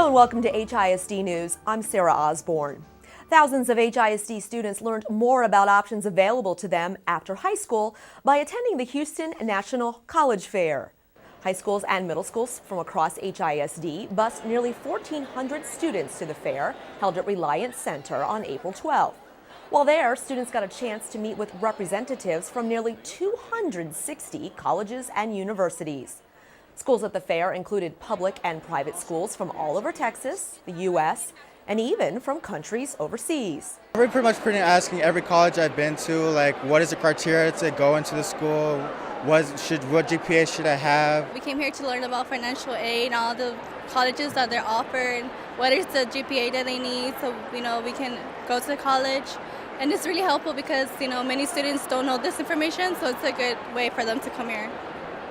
Hello and welcome to HISD News. I'm Sarah Osborne. Thousands of HISD students learned more about options available to them after high school by attending the Houston National College Fair. High schools and middle schools from across HISD bused nearly 1,400 students to the fair held at Reliance Center on April 12th. While there, students got a chance to meet with representatives from nearly 260 colleges and universities. Schools at the fair included public and private schools from all over Texas, the U.S., and even from countries overseas. We're pretty much asking every college I've been to, like, what is the criteria to go into the school? What GPA should I have? We came here to learn about financial aid and all the colleges that they're offered, what is the GPA that they need so we can go to college. And it's really helpful because many students don't know this information, so it's a good way for them to come here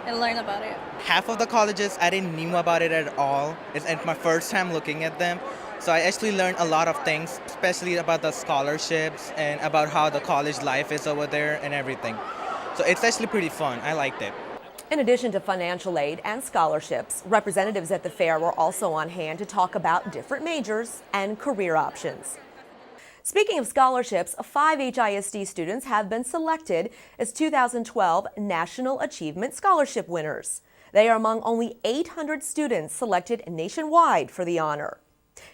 and learn about it. Half of the colleges I didn't knew about it at all. It's my first time looking at them. So I actually learned a lot of things, especially about the scholarships and about how the college life is over there and everything. So it's actually pretty fun. I liked it. In addition to financial aid and scholarships, representatives at the fair were also on hand to talk about different majors and career options. Speaking of scholarships, 5 HISD students have been selected as 2012 National Achievement Scholarship winners. They are among only 800 students selected nationwide for the honor.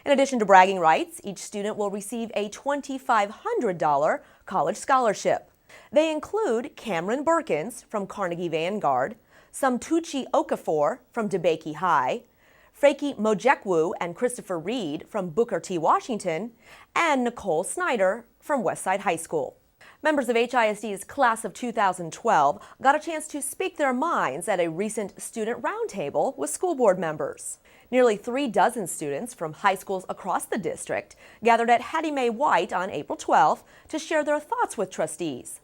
In addition to bragging rights, each student will receive a $2,500 college scholarship. They include Cameron Birkins from Carnegie Vanguard, Samtucci Okafor from DeBakey High, Freki Mojekwu and Christopher Reed from Booker T. Washington, and Nicole Snyder from Westside High School. Members of HISD's class of 2012 got a chance to speak their minds at a recent student roundtable with school board members. Nearly 36 students from high schools across the district gathered at Hattie Mae White on April 12th to share their thoughts with trustees.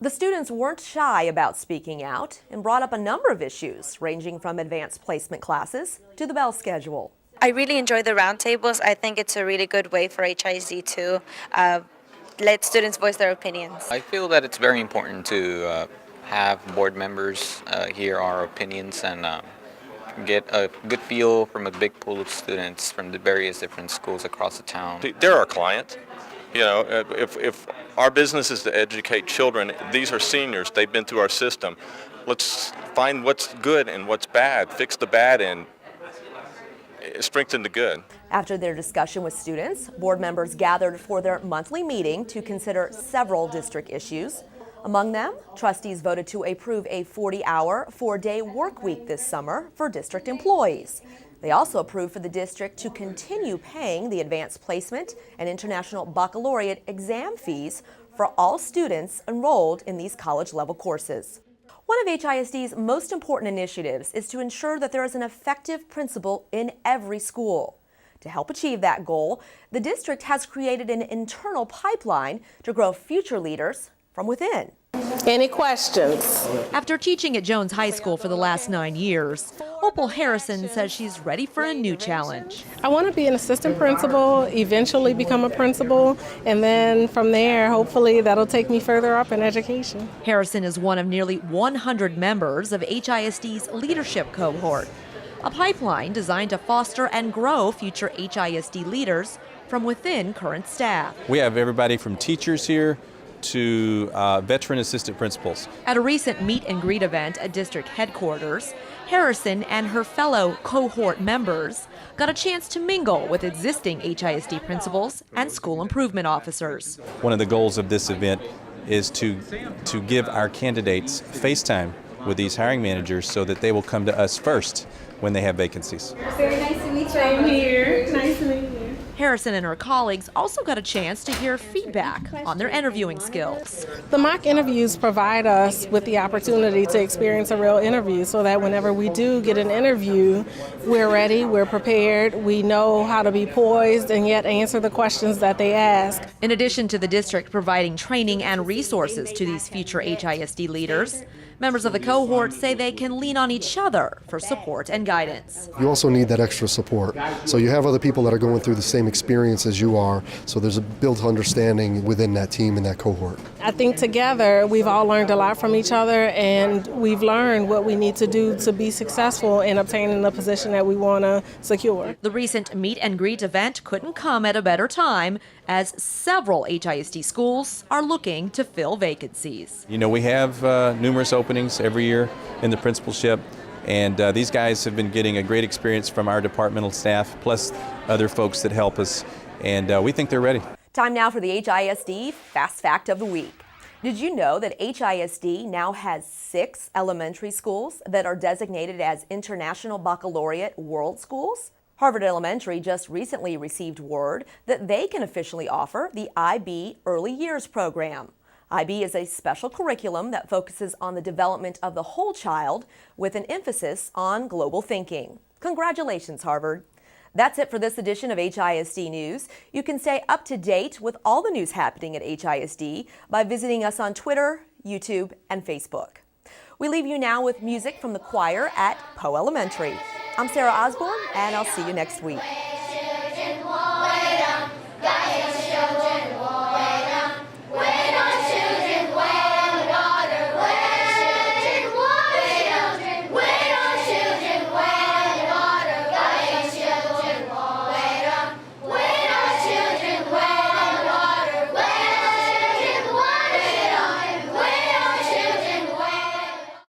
The students weren't shy about speaking out and brought up a number of issues, ranging from advanced placement classes to the bell schedule. I really enjoy the roundtables. I think it's a really good way for HISD to let students voice their opinions. I feel that it's very important to have board members hear our opinions and get a good feel from a big pool of students from the various different schools across the town. They're our client. If our business is to educate children, these are seniors. They've been through our system. Let's find what's good and what's bad, fix the bad, and strengthen the good. After their discussion with students, board members gathered for their monthly meeting to consider several district issues. Among them, trustees voted to approve a 40-hour, 4-day work week this summer for district employees. They also approved for the district to continue paying the advanced placement and international baccalaureate exam fees for all students enrolled in these college-level courses. One of HISD's most important initiatives is to ensure that there is an effective principal in every school. To help achieve that goal, the district has created an internal pipeline to grow future leaders from within. Any questions? After teaching at Jones High School for the last 9 years, Opal Harrison says she's ready for a new challenge. I want to be an assistant principal, eventually become a principal, and then from there, hopefully that'll take me further up in education. Harrison is one of nearly 100 members of HISD's leadership cohort, a pipeline designed to foster and grow future HISD leaders from within current staff. We have everybody from teachers here to veteran assistant principals. At a recent meet and greet event at district headquarters, Harrison and her fellow cohort members got a chance to mingle with existing HISD principals and school improvement officers. One of the goals of this event is to give our candidates FaceTime with these hiring managers so that they will come to us first when they have vacancies. Very nice to meet you. Same here. Nice to meet you. Harrison and her colleagues also got a chance to hear feedback on their interviewing skills. The mock interviews provide us with the opportunity to experience a real interview so that whenever we do get an interview, we're ready, we're prepared, we know how to be poised and yet answer the questions that they ask. In addition to the district providing training and resources to these future HISD leaders, members of the cohort say they can lean on each other for support and guidance. You also need that extra support. So you have other people that are going through the same same experience as you are, so there's a built understanding within that team and that cohort. I think together we've all learned a lot from each other, and we've learned what we need to do to be successful in obtaining the position that we want to secure. The recent meet and greet event couldn't come at a better time, as several HISD schools are looking to fill vacancies. You know, we have numerous openings every year in the principalship, and these guys have been getting a great experience from our departmental staff, plus other folks that help us, and we think they're ready. Time now for the HISD Fast Fact of the Week. Did you know that HISD now has 6 elementary schools that are designated as International Baccalaureate World Schools? Harvard Elementary just recently received word that they can officially offer the IB Early Years program. IB is a special curriculum that focuses on the development of the whole child with an emphasis on global thinking. Congratulations, Harvard. That's it for this edition of HISD News. You can stay up to date with all the news happening at HISD by visiting us on Twitter, YouTube, and Facebook. We leave you now with music from the choir at Poe Elementary. I'm Sarah Osborne, and I'll see you next week.